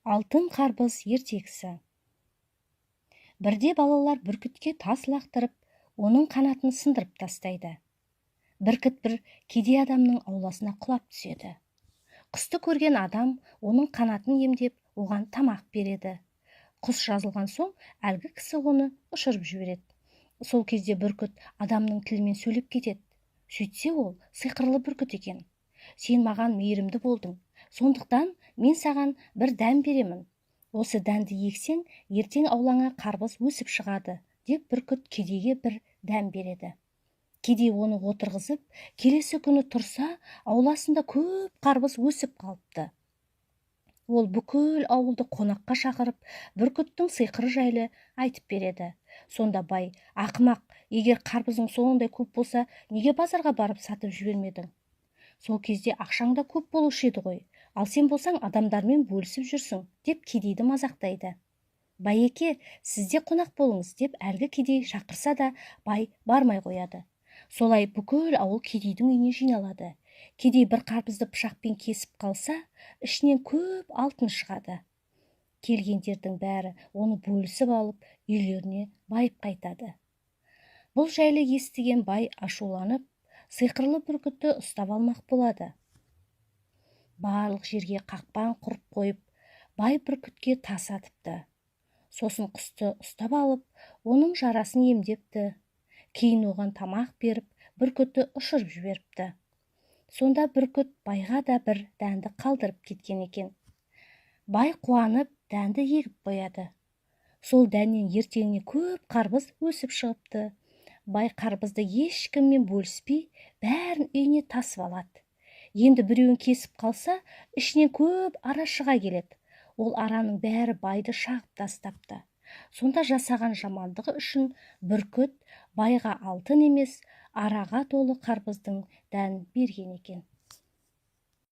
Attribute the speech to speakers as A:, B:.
A: Алтын қарбыз ертегісі. Бірде балалар бүркітке тас лақтырып, оның қанатын сындырып тастайды. Бүркіт бір кедей адамның ауласына құлап түседі. Құсты көрген адам оның қанатын емдеп, оған тамақ береді. Құс жазылған соң, әлгі кісі оны ұшырып жібереді. Сол кезде бүркіт адамның тілімен сөйлеп кетеді. Сөйтсе ол сиқырлы бүркіт екен. Сен маған мейірімді болдың, сондықтан мен саған бір дән беремін. Осы дәнді ексең, ертең аулаңа қарбыз өсіп шығады, деп бүркіт кедейге бір дән береді. Кедей оны отырғызып, келесі күні тұрса, ауласында көп қарбыз өсіп қалыпты. Ол бүкіл ауылды қонаққа шақырып, бүркіттің сиқыры жайлы айтып береді. Сонда бай: ақымақ, егер қарбызың сондай көп болса, неге базарға барып сатып жібермедің? Сол кезде ақшаң да көп болушы еді ғой, ал сен болсаң адамдармен бөлісіп жүрсің, деп кедейді мазақтайды. Байеке, сіз де қонақ болыңыз, деп әлгі кедей шақырса да, бай бармай қояды. Солай бүкіл ауыл кедейдің үйіне жиналады. Кедей бір қарбызды пышақпен кесіп қалса, ішінен көп алтын шығады. Келгендердің бәрі оны бөлісіп алып, үйлеріне байып қайтады. Бұл жайлы естіген бай ашуланып, сиқырлы бүркітті ұстап алмақ болады. Барлық жерге қақпан құрып қойып, бай бүркітке тас атыпты. Сосын құсты ұстап алып, оның жарасын емдепті. Кейін оған тамақ беріп, бүркітті ұшырып жіберіпті. Сонда бүркіт байға да бір дәнді қалдырып кеткен екен. Бай қуанып, дәнді егіп қояды. Сол дәннен ертеңіне көп қарбыз өсіп шығыпты. Бай қарбызды ешкіммен бөліспей, бәрін үйіне тасып алады. Енді біреуін кесіп қалса, ішінен көп ара шыға келеді. Ол араның бәрі байды шағып тастапты. Сонда жасаған жамандығы үшін бүркіт байға алтын емес, араға толы қарбыздың дәнін берген екен.